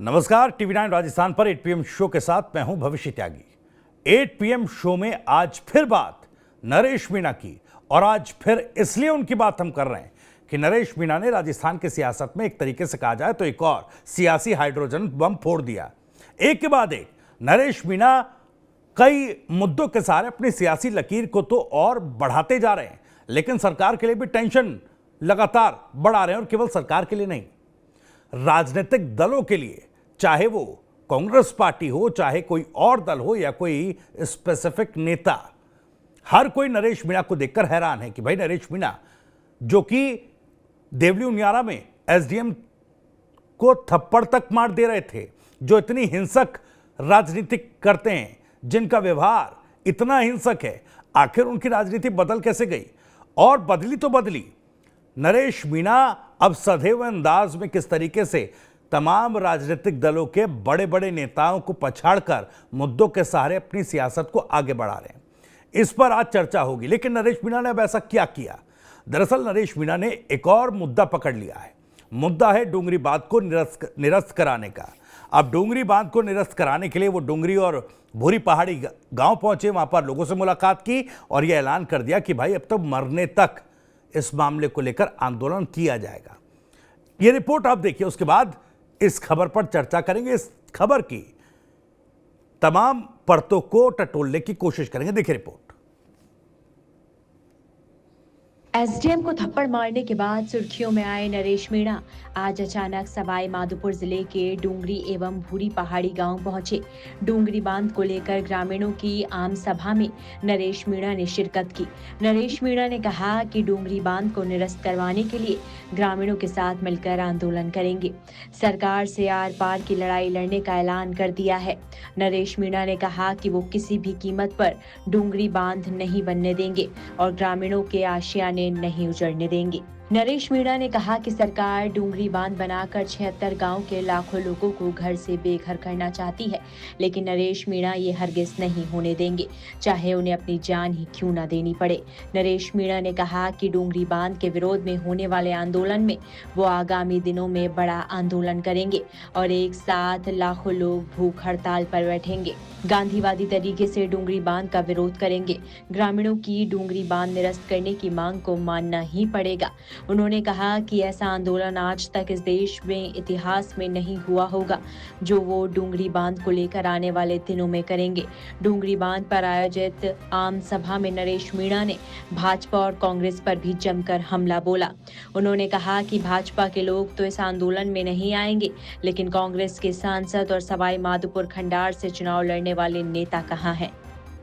नमस्कार, टीवी9 राजस्थान पर 8 PM show के साथ मैं हूं भविष्य त्यागी। 8 PM शो में आज फिर बात नरेश मीणा की, और आज फिर इसलिए उनकी बात हम कर रहे हैं कि नरेश मीणा ने राजस्थान की सियासत में एक तरीके से कहा जाए तो एक और सियासी हाइड्रोजन बम फोड़ दिया। एक के बाद एक नरेश मीणा कई मुद्दों के सहारे अपनी सियासी लकीर को तो और बढ़ाते जा रहे हैं, लेकिन सरकार के लिए भी टेंशन लगातार बढ़ा रहे हैं। और केवल सरकार के लिए नहीं, राजनीतिक दलों के लिए, चाहे वो कांग्रेस पार्टी हो, चाहे कोई और दल हो या कोई स्पेसिफिक नेता, हर कोई नरेश मीणा को देखकर हैरान है कि भाई नरेश मीणा जो कि देवली उनियारा में एसडीएम को थप्पड़ तक मार दे रहे थे, जो इतनी हिंसक राजनीति करते हैं, जिनका व्यवहार इतना हिंसक है, आखिर उनकी राजनीति बदल कैसे गई? और बदली तो बदली, नरेश मीणा अब सदैव अंदाज में किस तरीके से तमाम राजनीतिक दलों के बड़े बड़े नेताओं को पछाड़कर मुद्दों के सहारे अपनी सियासत को आगे बढ़ा रहे हैं, इस पर आज चर्चा होगी। लेकिन नरेश मीणा ने अब ऐसा क्या किया? दरअसल नरेश मीणा ने एक और मुद्दा पकड़ लिया है। मुद्दा है डोंगरी बांध को निरस्त कराने का। अब डोंगरी बांध को निरस्त कराने के लिए वो डोंगरी और भूरी पहाड़ी गांव पहुंचे, वहां पर लोगों से मुलाकात की और यह ऐलान कर दिया कि भाई अब तो मरने तक इस मामले को लेकर आंदोलन किया जाएगा। यह रिपोर्ट आप देखिए, उसके बाद इस खबर पर चर्चा करेंगे। इस खबर की तमाम परतों को टटोलने की कोशिश करेंगे। देखिए रिपोर्ट। एसडीएम को थप्पड़ मारने के बाद सुर्खियों में आए नरेश मीणा आज अचानक सवाई माधोपुर जिले के डोंगरी एवं भूरी पहाड़ी गांव पहुंचे। डोंगरी बांध को लेकर ग्रामीणों की आम सभा में नरेश मीणा ने शिरकत की। नरेश मीणा ने कहा कि डोंगरी बांध को निरस्त करवाने के लिए ग्रामीणों के साथ मिलकर आंदोलन करेंगे। सरकार से आर पार की लड़ाई लड़ने का ऐलान कर दिया है। नरेश मीणा ने कहा कि वो किसी भी कीमत पर डोंगरी बांध नहीं बनने देंगे और ग्रामीणों के आशियाने नहीं उजड़ने देंगे। नरेश मीणा ने कहा कि सरकार डोंगरी बांध बनाकर 76 गांव के लाखों लोगों को घर से बेघर करना चाहती है, लेकिन नरेश मीणा ये हरगिज नहीं होने देंगे, चाहे उन्हें अपनी जान ही क्यों न देनी पड़े। नरेश मीणा ने कहा कि डोंगरी बांध के विरोध में होने वाले आंदोलन में वो आगामी दिनों में बड़ा आंदोलन करेंगे और एक साथ लाखों लोग भूख हड़ताल पर बैठेंगे, गांधीवादी तरीके से डोंगरी बांध का विरोध करेंगे। ग्रामीणों की डोंगरी बांध निरस्त करने की मांग को मानना ही पड़ेगा। उन्होंने कहा कि ऐसा आंदोलन आज तक इस देश में इतिहास में नहीं हुआ होगा जो वो डोंगरी बांध को लेकर आने वाले दिनों में करेंगे। डोंगरी बांध पर आयोजित आम सभा में नरेश मीणा ने भाजपा और कांग्रेस पर भी जमकर हमला बोला। उन्होंने कहा कि भाजपा के लोग तो इस आंदोलन में नहीं आएंगे, लेकिन कांग्रेस के सांसद और सवाई माधोपुर खंडार से चुनाव लड़ने वाले नेता कहां हैं?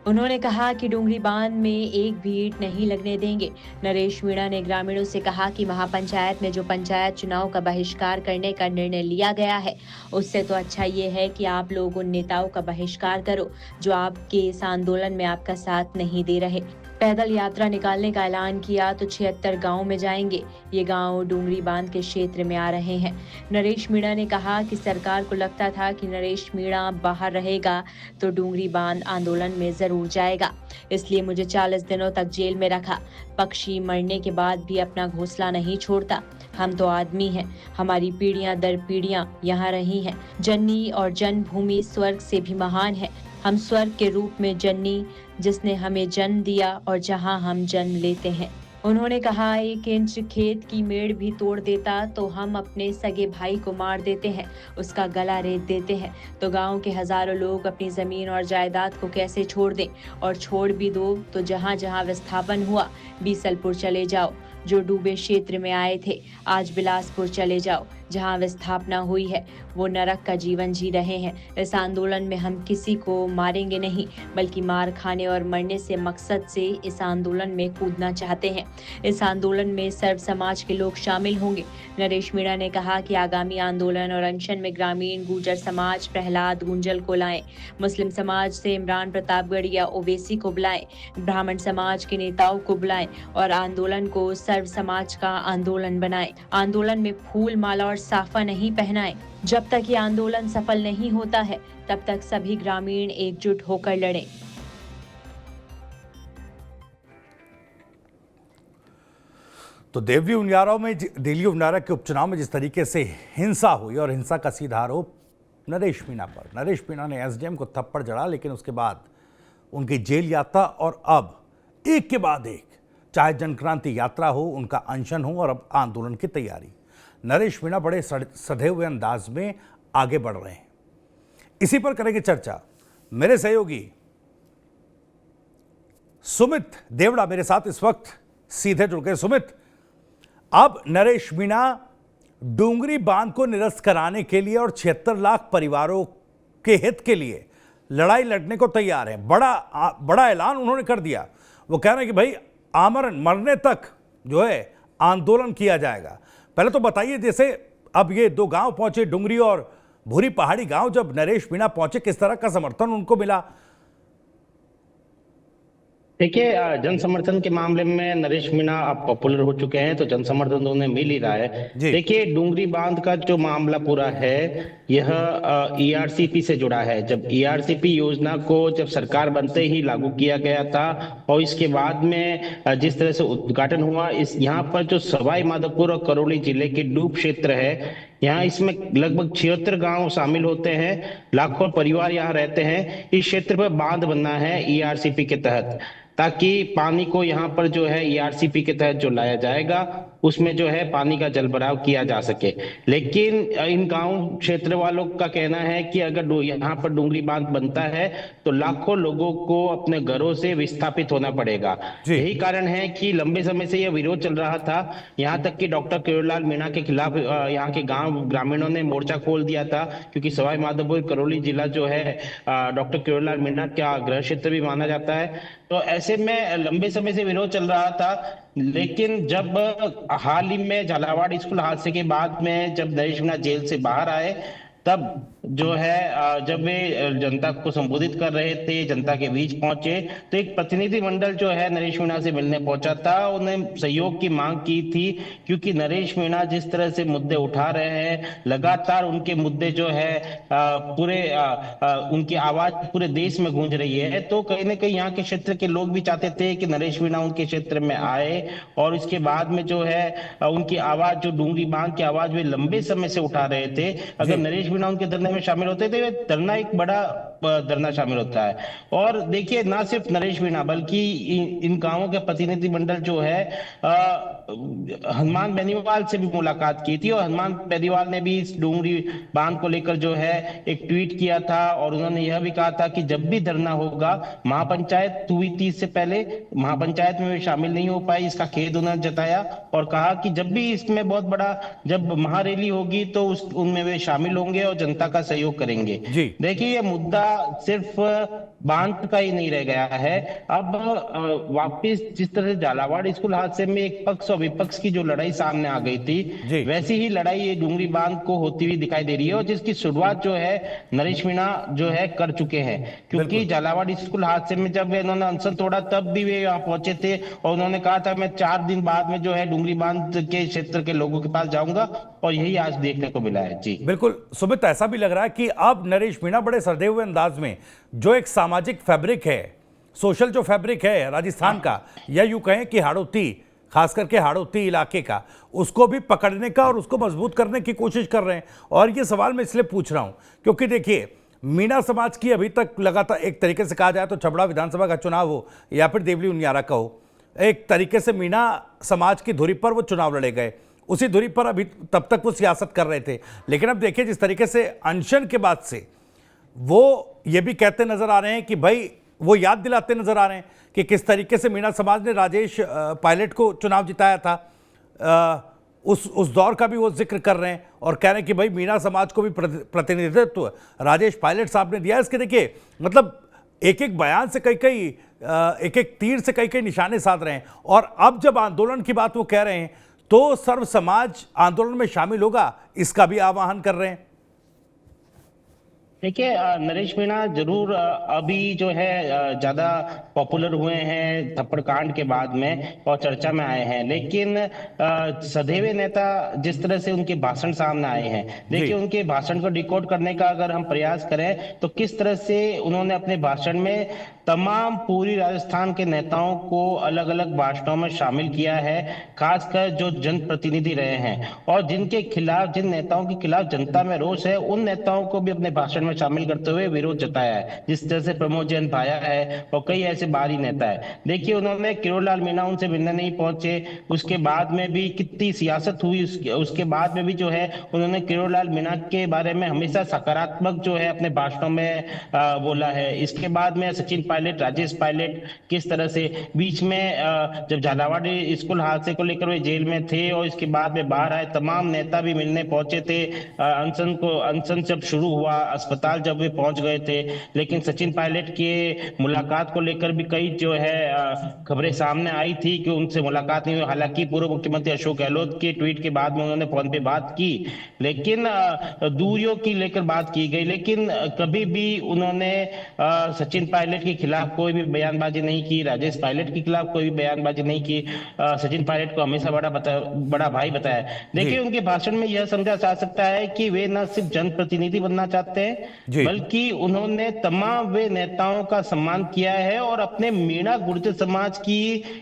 उन्होंने कहा कि डोंगरी बांध में एक भी ईंट नहीं लगने देंगे। नरेश मीणा ने ग्रामीणों से कहा कि महापंचायत में जो पंचायत चुनाव का बहिष्कार करने का निर्णय लिया गया है, उससे तो अच्छा ये है कि आप लोग उन नेताओं का बहिष्कार करो जो आपके इस आंदोलन में आपका साथ नहीं दे रहे। पैदल यात्रा निकालने का ऐलान किया तो 76 गांव में जाएंगे। ये गांव डोंगरी बांध के क्षेत्र में आ रहे हैं। नरेश मीणा ने कहा कि सरकार को लगता था कि नरेश मीणा बाहर रहेगा तो डोंगरी बांध आंदोलन में जरूर जाएगा, इसलिए मुझे 40 दिनों तक जेल में रखा। पक्षी मरने के बाद भी अपना घोंसला नहीं छोड़ता। हम तो आदमी हैं, हमारी पीढ़ियां दर पीढ़ियां यहाँ रही हैं। जननी और जन्मभूमि स्वर्ग से भी महान है। हम स्वर्ग के रूप में जननी, जिसने हमें जन्म दिया और जहां हम जन्म लेते हैं। उन्होंने कहा 1 इंच खेत की मेड़ भी तोड़ देता तो हम अपने सगे भाई को मार देते हैं, उसका गला रेत देते हैं, तो गांव के हजारों लोग अपनी जमीन और जायदाद को कैसे छोड़ दें? और छोड़ भी दो तो जहां जहां विस्थापन हुआ, बीसलपुर चले जाओ। जो डूबे क्षेत्र में आए थे, आज बिलासपुर चले जाओ। जहां विस्थापना हुई है वो नरक का जीवन जी रहे हैं। इस आंदोलन में हम किसी को मारेंगे नहीं, बल्कि मार खाने और मरने से मकसद से इस आंदोलन में कूदना चाहते हैं। इस आंदोलन में सर्व समाज के लोग शामिल होंगे। नरेश मीणा ने कहा कि आगामी आंदोलन और अनशन में ग्रामीण गुर्जर समाज प्रहलाद गुंजल को लाएं, मुस्लिम समाज से इमरान प्रतापगढ़ या ओवैसी को बुलाएं, ब्राह्मण समाज के नेताओं को बुलाएं और आंदोलन को सर्व समाज का आंदोलन बनाएं। आंदोलन में फूल माला और साफा नहीं पहनाएं। जब तक ये आंदोलन सफल नहीं होता है, तब तक सभी ग्रामीण एकजुट होकर लड़ें। तो देवली उनियारा के उपचुनाव में जिस तरीके से हिंसा हुई और हिंसा का सीधा आरोप नरेश मीणा पर। नरेश मीणा ने एसडीएम को थप्पड़ जड़ा, लेकिन उसके बाद उनकी जेल यात्रा और अब एक के बाद एक, चाहे जनक्रांति यात्रा हो, उनका अनशन हो और अब आंदोलन की तैयारी। नरेश मीणा बड़े सधे हुए अंदाज में आगे बढ़ रहे हैं। इसी पर करेंगे चर्चा मेरे सहयोगी सुमित देवड़ा मेरे साथ इस वक्त सीधे जुड़ गए। सुमित, अब नरेश मीणा डूंगरी बांध को निरस्त कराने के लिए और 76 लाख परिवारों के हित के लिए लड़ाई लड़ने को तैयार हैं। बड़ा ऐलान उन्होंने कर दिया। वो कह रहे हैं कि भाई आमरण मरने तक जो है आंदोलन किया जाएगा। पहले तो बताइए, जैसे अब ये दो गांव पहुंचे, डूंगरी और भूरी पहाड़ी गांव, जब नरेश मीणा पहुंचे किस तरह का समर्थन उनको मिला? देखिए, जन समर्थन के मामले में नरेश मीणा अब पॉपुलर हो चुके हैं, तो जन समर्थन तो उन्हें मिल ही रहा है। देखिए, डूंगरी बांध का जो मामला पूरा है, यह ईआरसीपी से जुड़ा है। जब ईआरसीपी योजना को जब सरकार बनते ही लागू किया गया था और इसके बाद में जिस तरह से उद्घाटन हुआ, इस यहाँ पर जो सवाई माधोपुर और करौली जिले के डूब क्षेत्र है, यहाँ इसमें लगभग 76 गांव शामिल होते हैं, लाखों परिवार यहाँ रहते हैं। इस क्षेत्र पर बांध बनना है ईआरसीपी के तहत, ताकि पानी को यहाँ पर जो है ईआरसीपी के तहत जो लाया जाएगा उसमें जो है पानी का जलभराव किया जा सके। लेकिन इन गांव क्षेत्र वालों का कहना है कि अगर यहाँ पर डूंगरी बांध बनता है तो लाखों लोगों को अपने घरों से विस्थापित होना पड़ेगा। यही कारण है कि लंबे समय से यह विरोध चल रहा था। यहाँ तक कि डॉक्टर किरोड़ीलाल मीणा के खिलाफ यहाँ के गांव ग्रामीणों ने मोर्चा खोल दिया था, क्योंकि सवाई माधोपुर करौली जिला जो है डॉक्टर किरोड़ीलाल मीणा का गृह क्षेत्र भी माना जाता है। तो ऐसे में लंबे समय से विरोध चल रहा था। लेकिन जब हाल ही में झालावाड़ स्कूल हादसे के बाद में जब नरेश मीणा जेल से बाहर आए, तब जो है जब वे जनता को संबोधित कर रहे थे, जनता के बीच पहुंचे, तो एक प्रतिनिधिमंडल जो है नरेश मीणा से मिलने पहुंचा था। उन्हें सहयोग की मांग की थी, क्योंकि नरेश मीणा जिस तरह से मुद्दे उठा रहे हैं, लगातार उनके मुद्दे जो है पूरे उनकी आवाज पूरे देश में गूंज रही है। तो कहीं ना कहीं यहाँ के क्षेत्र के लोग भी चाहते थे कि नरेश मीणा उनके क्षेत्र में आए और इसके बाद में जो है उनकी आवाज, जो डूंगरी बांध की आवाज वे लंबे समय से उठा रहे थे, अगर नरेश मीणा उनके धरने में शामिल होते थे, धरना एक बड़ा धरना शामिल होता है। और देखिए, ना सिर्फ नरेश मीणा बल्कि इन गांवों के प्रतिनिधिमंडल जो है हनुमान बेनीवाल से भी मुलाकात की थी, और हनुमान बेनीवाल ने भी इस डूंगरी बांध को लेकर जो है एक ट्वीट किया था, और उन्होंने यह भी कहा था कि जब भी धरना होगा, महापंचायत हुई थी इससे पहले, महापंचायत में वे शामिल नहीं हो पाई, इसका खेद उन्होंने जताया और कहा कि जब भी इसमें बहुत बड़ा जब महारैली होगी तो उनमें वे शामिल होंगे और जनता का सहयोग करेंगे। देखिए, ये मुद्दा सिर्फ बांध का ही नहीं रह गया है। अब वापिस जिस तरह से झालावाड़ स्कूल हादसे में एक पक्ष और विपक्ष की जो लड़ाई सामने आ गई थी, वैसी ही लड़ाई ये डूंगरी बांध को होती हुई दिखाई दे रही है, और जिसकी शुरुआत जो है नरेश मीणा जो है कर चुके हैं। क्योंकि झालावाड़ स्कूल हादसे में जब इन्होंने अनशन तोड़ा, तब भी वे यहाँ पहुंचे थे और उन्होंने कहा था मैं 4 दिन बाद में जो है डूंगरी बांध के क्षेत्र के लोगों के पास जाऊंगा, और यही आज देखने को मिला है। जी बिल्कुल सुमित, ऐसा भी लग रहा है कि अब नरेश मीणा बड़े सधे हुए अंदाज में जो एक सामाजिक फैब्रिक है, सोशल जो फैब्रिक है राजस्थान का, या यूं कहें कि हाड़ौती, खास करके हाड़ौती इलाके का, उसको भी पकड़ने का और उसको मजबूत करने की कोशिश कर रहे हैं। और ये सवाल मैं इसलिए पूछ रहा हूं क्योंकि देखिए, मीणा समाज की अभी तक लगातार, एक तरीके से कहा जाए तो छबड़ा विधानसभा का चुनाव हो या फिर देवली उनियारा का हो, एक तरीके से मीणा समाज की धुरी पर वो चुनाव लड़े गए, उसी धुरी पर अभी तब तक वो सियासत कर रहे थे। लेकिन अब देखिए, जिस तरीके से अनशन के बाद से वो ये भी कहते नजर आ रहे हैं कि भाई, वो याद दिलाते नजर आ रहे हैं कि किस तरीके से मीणा समाज ने राजेश पायलट को चुनाव जिताया था, उस दौर का भी वो जिक्र कर रहे हैं और कह रहे हैं कि भाई मीणा समाज को भी प्रतिनिधित्व राजेश पायलट साहब ने दिया। इसके देखिए, मतलब एक एक बयान से कई एक एक तीर से कई निशाने साध रहे हैं। और अब जब आंदोलन की बात वो कह रहे हैं तो सर्व समाज आंदोलन में शामिल होगा, इसका भी आह्वान कर रहे हैं। देखिए नरेश मीणा जरूर अभी जो है ज्यादा पॉपुलर हुए हैं थप्पड़ कांड के बाद में और चर्चा में आए हैं, लेकिन सदैव नेता जिस तरह से उनके भाषण सामने आए हैं, देखिए जी उनके भाषण को डिकोड करने का अगर हम प्रयास करें तो किस तरह से उन्होंने अपने भाषण में तमाम पूरी राजस्थान के नेताओं को अलग अलग भाषणों में शामिल किया है, खासकर जो जनप्रतिनिधि रहे हैं और जिनके खिलाफ, जिन नेताओं के खिलाफ जनता में रोष है, उन नेताओं को भी अपने भाषण में शामिल करते हुए विरोध जताया है, जिस तरह से प्रमोद जैन भाया है और कई ऐसे बाहरी नेता है। देखिए उन्होंने किरोड़लाल मीणा उनसे मिलने नहीं पहुंचे, उसके बाद में भी कितनी सियासत हुई, उसके बाद में भी जो है उन्होंने किरोड़लाल मीणा के बारे में हमेशा सकारात्मक जो है अपने भाषणों में बोला है। इसके बाद में सचिन पायलट, राजेश पायलट किस तरह से बीच में जब झालावाड़ स्कूल हादसे को लेकर वे जेल में थे और इसके बाद में बाहर आए, तमाम नेता भी मिलने पहुंचे थे, अनशन जब शुरू हुआ, अस्पताल जब वे पहुंच गए थे, लेकिन सचिन पायलट के मुलाकात को लेकर भी कई जो है खबरें सामने आई थी कि उनसे मुलाकात नहीं हुई। हालांकि पूर्व मुख्यमंत्री अशोक गहलोत के ट्वीट के बाद में उन्होंने फोन पे बात की, लेकिन दूरियों की लेकर बात की गई, लेकिन कभी भी उन्होंने सचिन पायलट के खिलाफ कोई भी बयानबाजी नहीं की, राजेश पायलट के खिलाफ कोई भी बयानबाजी नहीं की। सचिन पायलट को हमेशा बड़ा भाई बताया। देखिए उनके भाषण में यह समझा जा सकता है कि वे न सिर्फ जनप्रतिनिधि बनना चाहते हैं, बल्कि उन्होंने तमाम वे नेताओं का सम्मान किया है और अपने मीणा गुर्जर समाज की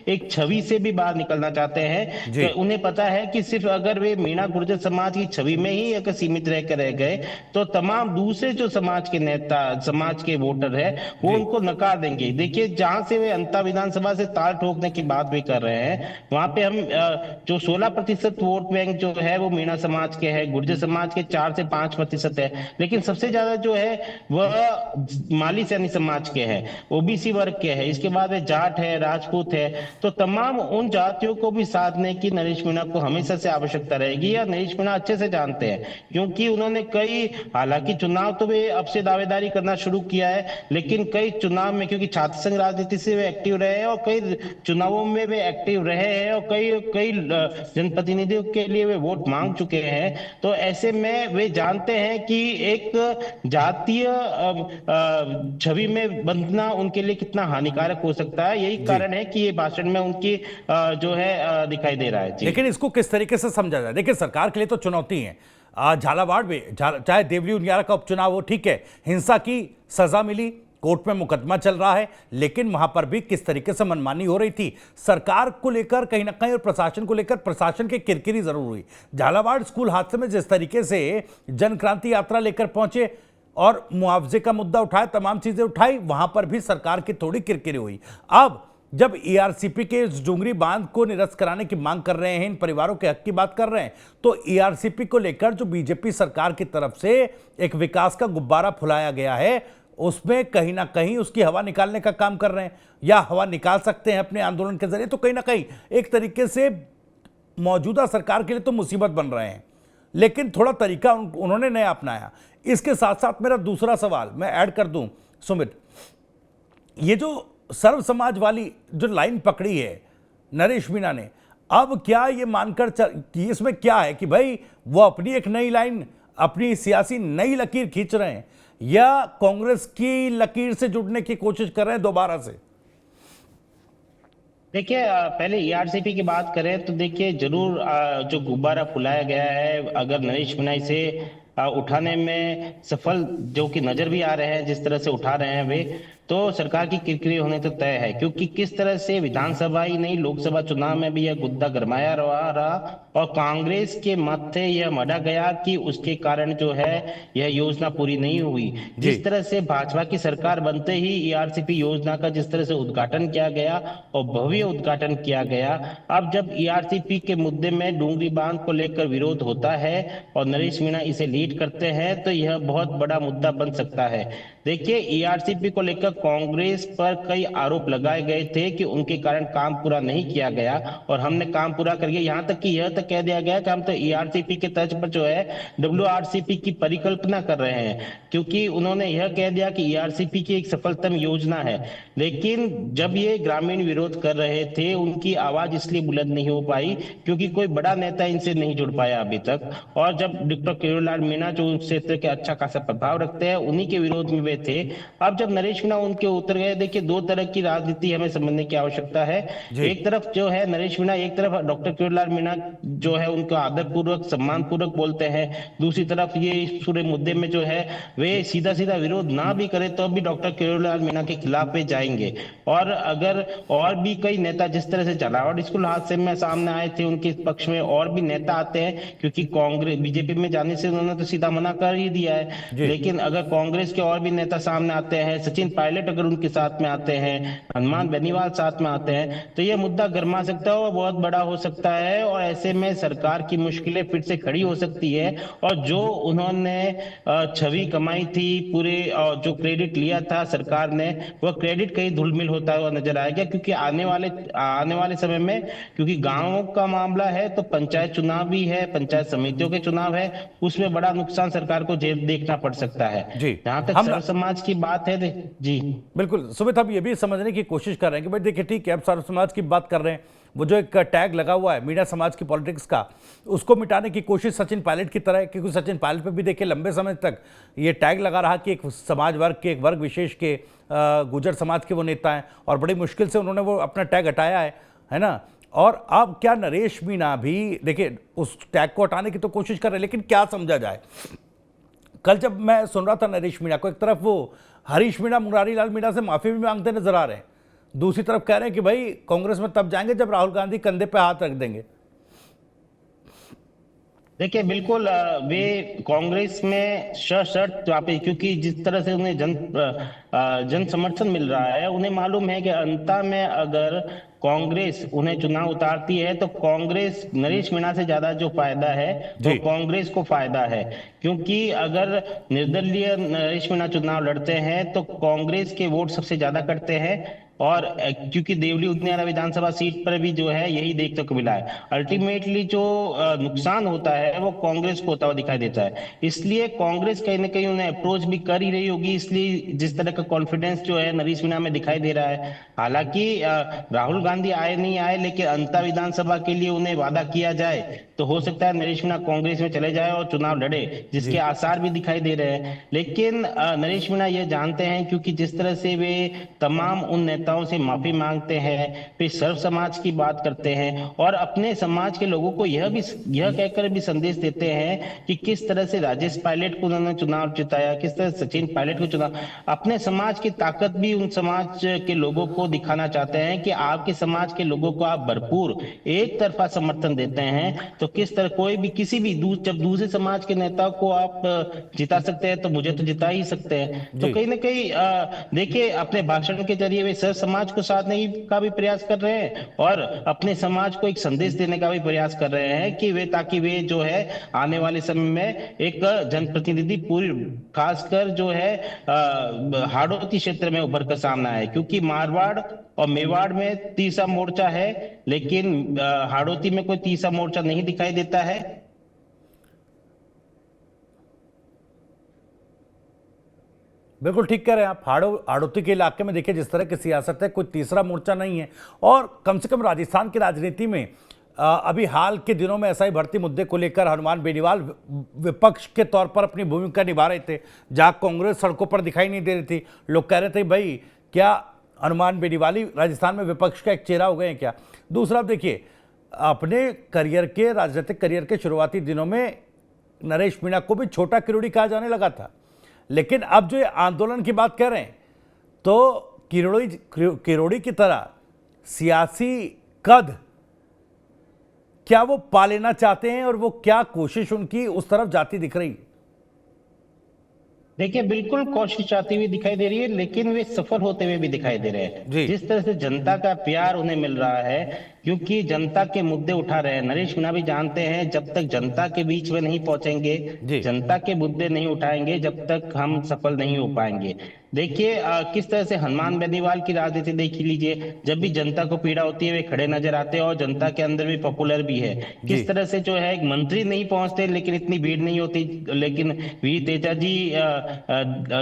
एक छवि से भी बाहर निकलना चाहते हैं कि उन्हें पता है कि सिर्फ अगर वे मीणा गुर्जर समाज की छवि में ही अगर सीमित रह गए तो तमाम दूसरे जो समाज के नेता, समाज के वोटर है, वो उनको नकार देंगे। देखिए जहां से वे अंता विधानसभा से ताल ठोकने की बात भी कर रहे हैं, वहां पे हम जो 16% वोट बैंक जो है वो मीणा समाज के है, गुर्जर समाज के 4 से 5% है, लेकिन सबसे ज्यादा जो है वह माली सैनी समाज के है, ओबीसी वर्ग के है, इसके बाद जाट है, राजपूत है। तो तमाम उन जातियों को भी साधने की नरेश मीणा को हमेशा से आवश्यकता रहेगी, या नरेश मीणा अच्छे से जानते हैं, क्योंकि उन्होंने कई, हालांकि चुनाव तो वे अब से दावेदारी करना शुरू किया है, लेकिन कई चुनाव में, क्योंकि छात्र संघ राजनीति से वे एक्टिव रहे हैं और कई चुनावों में वे एक्टिव रहे हैं और कई कई जनप्रतिनिधियों के लिए वे वोट मांग चुके हैं, तो ऐसे में वे जानते हैं कि एक जातीय छवि में बंधना उनके लिए कितना हानिकारक हो सकता है। यही कारण है कि ये भाषण में उनकी जो है दिखाई दे रहा है। लेकिन इसको किस तरीके से समझा जाए? देखिए सरकार के लिए तो चुनौती है, झालावाड़ में चाहे देवली उनियारा का उपचुनाव हो, ठीक है, हिंसा की सजा मिली, कोर्ट में मुकदमा चल रहा है, लेकिन वहां पर भी किस तरीके से मनमानी हो रही थी सरकार को लेकर कहीं ना कहीं, और प्रशासन को लेकर प्रशासन की किरकिरी जरूर हुई। झालावाड़ स्कूल हादसे में जिस तरीके से जन क्रांति यात्रा लेकर पहुंचे और मुआवजे का मुद्दा उठाया, तमाम चीजें उठाई, वहां पर भी सरकार की थोड़ी किरकिरी हुई। अब जब ईआरसीपी के डूंगरी बांध को निरस्त कराने की मांग कर रहे हैं, इन परिवारों के हक की बात कर रहे हैं, तो ईआरसीपी को लेकर जो बीजेपी सरकार की तरफ से एक विकास का गुब्बारा फुलाया गया है, उसमें कहीं ना कहीं उसकी हवा निकालने का काम कर रहे हैं, या हवा निकाल सकते हैं अपने आंदोलन के जरिए, तो कहीं ना कहीं एक तरीके से मौजूदा सरकार के लिए तो मुसीबत बन रहे हैं, लेकिन थोड़ा तरीका उन्होंने नया अपनाया। इसके साथ साथ मेरा दूसरा सवाल मैं ऐड कर दूं सुमित, ये जो सर्व समाज वाली जो लाइन पकड़ी है नरेश मीणा ने, अब क्या ये मानकर कि इसमें क्या है कि भाई वो अपनी एक नई लाइन, अपनी सियासी नई लकीर खींच रहे हैं, या कांग्रेस की लकीर से जुड़ने की कोशिश कर रहे हैं दोबारा से? देखिए पहले ईआरसीपी की बात करें तो देखिए जरूर जो गुब्बारा फुलाया गया है, अगर नरेश मीणा इसे उठाने में सफल जो कि नजर भी आ रहे हैं, जिस तरह से उठा रहे हैं वे, तो सरकार की किरकिरी होने तो तय है, क्योंकि किस तरह से विधानसभा ही नहीं लोकसभा चुनाव में भी यह मुद्दा गरमाया रहा और कांग्रेस के माथे यह मढ़ा गया कि उसके कारण जो है यह योजना पूरी नहीं हुई। जिस तरह से भाजपा की सरकार बनते ही ईआरसीपी योजना का जिस तरह से उद्घाटन किया गया और भव्य उद्घाटन किया गया, अब जब ईआरसीपी के मुद्दे में डूंगरी बांध को लेकर विरोध होता है और नरेश मीणा इसे लीड करते हैं, तो यह बहुत बड़ा मुद्दा बन सकता है। देखिए ईआरसीपी को लेकर तक कांग्रेस पर कई आरोप लगाए गए थे कि उनके कारण काम पूरा नहीं किया गया और हमने काम पूरा कर दिया। यहाँ तक कि यह तक कह दिया गया कि हम तो ईआरसीपी के तर्ज पर जो है डब्ल्यूआरसीपी की परिकल्पना कर रहे हैं, क्योंकि उन्होंने यह कह दिया कि ईआरसीपी की एक सफलतम योजना है। लेकिन जब ये ग्रामीण विरोध कर रहे थे, उनकी आवाज इसलिए बुलंद नहीं हो पाई क्योंकि कोई बड़ा नेता इनसे नहीं जुड़ पाया अभी तक। और जब डॉक्टर किरोड़ीलाल मीणा जो उस क्षेत्र के अच्छा खासा प्रभाव रखते हैं, उन्हीं के विरोध में वे थे। अब जब नरेश मीणा उनके उतर गए, देखिए दो तरह की राजनीति हमें समझने की आवश्यकता है। एक तरफ जो है नरेश मीणा, एक तरफ डॉक्टर किरोड़ीलाल मीणा जो है उनको आदर पूर्वक सम्मान पूर्वक बोलते हैं, दूसरी तरफ ये इस पूरे मुद्दे में जो है वे सीधा सीधा विरोध ना भी करे तो भी डॉक्टर किरोड़ीलाल मीणा के खिलाफ वे जाएंगे। और अगर और भी कई नेता जिस तरह से चलावट स्कूल हादसे में सामने आए थे, उनके पक्ष में और भी नेता आते हैं, क्योंकि कांग्रेस बीजेपी में जाने से उन्होंने तो सीधा मना कर ही दिया है। लेकिन अगर कांग्रेस के और भी नेता सामने आते हैं, सचिन पायलट अगर उनके साथ में आते हैं, हनुमान बेनीवाल साथ में आते हैं, तो ये मुद्दा गर्मा सकता है और बहुत बड़ा हो सकता है। और ऐसे में सरकार की मुश्किलें फिर से खड़ी हो सकती है और जो उन्होंने छवि कमाई थी, पूरे जो क्रेडिट लिया था सरकार ने, वह क्रेडिट कहीं धूलमिल होता हुआ नजर आएगा। क्योंकि आने वाले समय में, क्योंकि गांवों का मामला है तो पंचायत चुनाव भी है, पंचायत समितियों के चुनाव है, उसमें बड़ा नुकसान सरकार को देखना पड़ सकता है। जहां तक सर्व समाज की बात है, जी बिल्कुल सुमित, हम ये भी समझने की कोशिश कर रहे हैं कि भाई देखिए ठीक है, अब सर्व समाज की बात कर रहे हैं, वो जो एक टैग लगा हुआ है मीणा समाज की पॉलिटिक्स का, उसको मिटाने की कोशिश सचिन पायलट की तरह है। क्योंकि सचिन पायलट पे भी देखिए लंबे समय तक ये टैग लगा रहा कि एक समाज वर्ग के, एक वर्ग विशेष के, गुर्जर समाज के वो नेता हैं और बड़ी मुश्किल से उन्होंने वो अपना टैग हटाया है ना। और अब क्या नरेश मीणा भी देखिए उस टैग को हटाने की तो कोशिश कर रहे हैं, लेकिन क्या समझा जाए। कल जब मैं सुन रहा था नरेश मीणा को, एक तरफ वो हरीश मीणा मुरारी लाल मीणा से माफी भी मांगते नजर आ रहे हैं, दूसरी तरफ कह रहे हैं कि भाई कांग्रेस में तब जाएंगे जब राहुल गांधी कंधे पे हाथ रख देंगे। देखिए बिल्कुल वे कांग्रेस में सशर्त वापस, क्योंकि जिस तरह से उन्हें जन समर्थन मिल रहा है, उन्हें मालूम है कि अंत में अगर कांग्रेस उन्हें चुनाव उतारती है तो कांग्रेस, नरेश मीणा से ज्यादा जो फायदा है तो कांग्रेस को फायदा है। क्योंकि अगर निर्दलीय नरेश मीणा चुनाव लड़ते हैं तो कांग्रेस के वोट सबसे ज्यादा कटते हैं। और क्योंकि देवली उदयाना विधानसभा सीट पर भी जो है यही देखने को मिला है, अल्टीमेटली जो नुकसान होता है वो कांग्रेस को होता हुआ दिखाई देता है। इसलिए कांग्रेस कहीं ना कहीं उन्हें अप्रोच भी कर ही रही होगी, इसलिए जिस तरह का कॉन्फिडेंस जो है नरेश मीणा में दिखाई दे रहा है। हालांकि राहुल गांधी आए नहीं आए, लेकिन अंता विधानसभा के लिए उन्हें वादा किया जाए तो हो सकता है नरेश मीणा कांग्रेस में चले जाए और चुनाव लड़े, जिसके आसार भी दिखाई दे रहे हैं। लेकिन नरेश मीणा यह जानते हैं, क्योंकि जिस तरह से वे तमाम उन नेताओं से माफी मांगते हैं, फिर सर्व समाज की बात करते हैं और अपने समाज के लोगों को यह कहकर भी संदेश देते हैं कि किस तरह से राजेश पायलट को उन्होंने चुनाव जिताया, किस तरह सचिन पायलट को चुनाव, अपने समाज की ताकत भी उन समाज के लोगों को दिखाना चाहते हैं कि आपके समाज के लोगों को आप भरपूर एक तरफा समर्थन देते हैं तो किस तरह कोई भी किसी भी जब दूसरे समाज के नेता को आप जिता सकते हैं तो मुझे तो जिता ही सकते हैं। तो कहीं ना कहीं देखिए अपने भाषण के जरिए वे सर्व समाज को साधने का भी प्रयास कर रहे हैं और अपने समाज को एक संदेश देने का भी प्रयास कर रहे हैं कि वे, ताकि वे जो है आने वाले समय में एक जनप्रतिनिधि पूरी खासकर जो है हाड़ौती क्षेत्र में उभर कर सामने आए। क्योंकि मारवाड़ और मेवाड़ में तीसरा मोर्चा है, लेकिन हाड़ौती में कोई तीसरा मोर्चा नहीं दिखाई देता है। बिल्कुल ठीक कह रहे हैं आप। हाड़ौती के इलाके में देखिए जिस तरह की सियासत है, कोई तीसरा मोर्चा नहीं है। और कम से कम राजस्थान की राजनीति में अभी हाल के दिनों में ऐसा ही भर्ती मुद्दे को लेकर हनुमान बेनीवाल विपक्ष के तौर पर अपनी भूमिका निभा रहे थे, जहां कांग्रेस सड़कों पर दिखाई नहीं दे रही थी। लोग कह रहे थे भाई क्या हनुमान बेनीवाल ही राजस्थान में विपक्ष का एक चेहरा हो गए हैं क्या। दूसरा देखिए अपने करियर के, राजनीतिक करियर के शुरुआती दिनों में नरेश मीणा को भी छोटा किरोड़ी कहा जाने लगा था, लेकिन अब जो ये आंदोलन की बात कर रहे हैं तो किरोड़ी की तरह सियासी कद क्या वो पा लेना चाहते हैं और वो क्या कोशिश उनकी उस तरफ जाती दिख रही है। देखिए बिल्कुल कोशिश आती हुई दिखाई दे रही है, लेकिन वे सफल होते हुए भी दिखाई दे रहे जी। हैं। जिस तरह से जनता का प्यार उन्हें मिल रहा है, क्योंकि जनता के मुद्दे उठा रहे हैं। नरेश मीणा भी जानते हैं, जब तक जनता के बीच में नहीं पहुंचेंगे, जी। जनता के मुद्दे नहीं उठाएंगे, जब तक हम सफल नहीं हो पाएंगे। देखिए किस तरह से हनुमान बेनीवाल की राजनीति देख लीजिए, जब भी जनता को पीड़ा होती है वे खड़े नजर आते हैं और जनता के अंदर भी पॉपुलर भी है। जी। किस तरह से जो है एक मंत्री नहीं पहुंचते, लेकिन इतनी भीड़ नहीं होती। लेकिन वी तेजा जी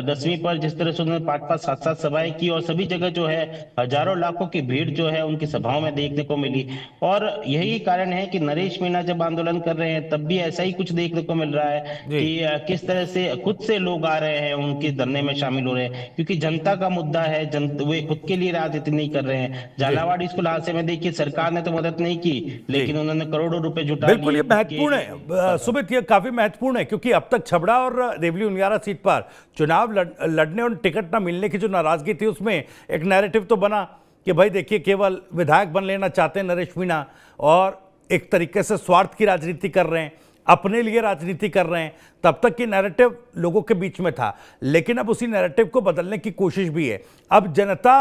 10वीं पर जिस तरह से उन्होंने 5-5 7-7 सभाएं की, और सभी जगह जो है हजारों लाखों की भीड़ जो है उनकी सभाओं में देखने को मिली। और यही कारण है कि नरेश मीणा जब आंदोलन कर रहे हैं तब भी ऐसा ही कुछ देखने को मिल रहा है जी। कि किस तरह से खुद से लोग आ रहे हैं, उनके धरने में शामिल हो रहे हैं, क्योंकि जनता का मुद्दा है। वे खुद के लिए राजनीति नहीं कर रहे हैं। झालावाड़ स्कूल हादसे में देखिए सरकार ने तो मदद नहीं की, लेकिन उन्होंने करोड़ों रुपए जुटा लिए। बिल्कुल, ये महत्वपूर्ण है सुमित, ये काफी महत्वपूर्ण है, क्योंकि अब तक छबड़ा और देवली उनियारा सीट पर चुनाव लड़ने और टिकट ना मिलने की जो नाराजगी थी, उसमें एक नैरेटिव तो बना कि भाई देखिए केवल विधायक बन लेना चाहते हैं नरेश मीणा और एक तरीके से स्वार्थ की राजनीति कर रहे हैं, अपने लिए राजनीति कर रहे हैं। तब तक की नैरेटिव लोगों के बीच में था, लेकिन अब उसी नैरेटिव को बदलने की कोशिश भी है। अब जनता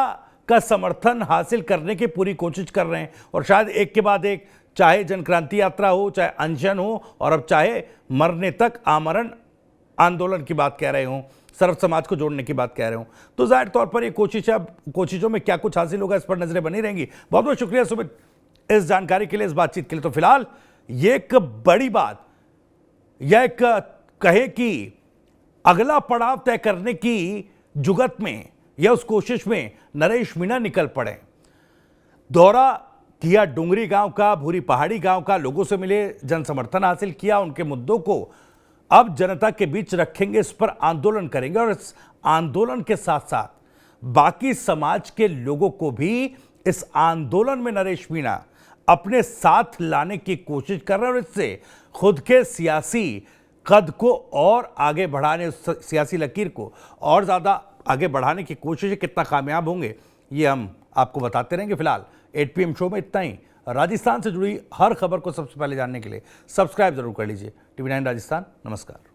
का समर्थन हासिल करने की पूरी कोशिश कर रहे हैं, और शायद एक के बाद एक, चाहे जनक्रांति यात्रा हो, चाहे अनशन हो, और अब चाहे मरने तक आमरण आंदोलन की बात कह रहे हों, सर्व समाज को जोड़ने की बात कह रहे हों, तो जाहिर तौर पर ये कोशिश, अब कोशिशों में क्या कुछ हासिल होगा इस पर नजरें बनी रहेंगी। बहुत बहुत शुक्रिया सुमित इस जानकारी के लिए, इस बातचीत के लिए। तो फिलहाल ये एक बड़ी बात, यह एक कहे कि अगला पड़ाव तय करने की जुगत में या उस कोशिश में नरेश मीणा निकल पड़े। दौरा किया डूंगरी गांव का, भूरी पहाड़ी गांव का, लोगों से मिले, जन समर्थन हासिल किया, उनके मुद्दों को अब जनता के बीच रखेंगे, इस पर आंदोलन करेंगे, और इस आंदोलन के साथ साथ बाकी समाज के लोगों को भी इस आंदोलन में नरेश मीणा अपने साथ लाने की कोशिश कर रहे हैं, और इससे खुद के सियासी कद को और आगे बढ़ाने, सियासी लकीर को और ज्यादा आगे बढ़ाने की कोशिश, कितना कामयाब होंगे ये हम आपको बताते रहेंगे। फिलहाल 8 PM शो में इतना ही। राजस्थान से जुड़ी हर खबर को सबसे पहले जानने के लिए सब्सक्राइब जरूर कर लीजिए। TV9 राजस्थान। नमस्कार।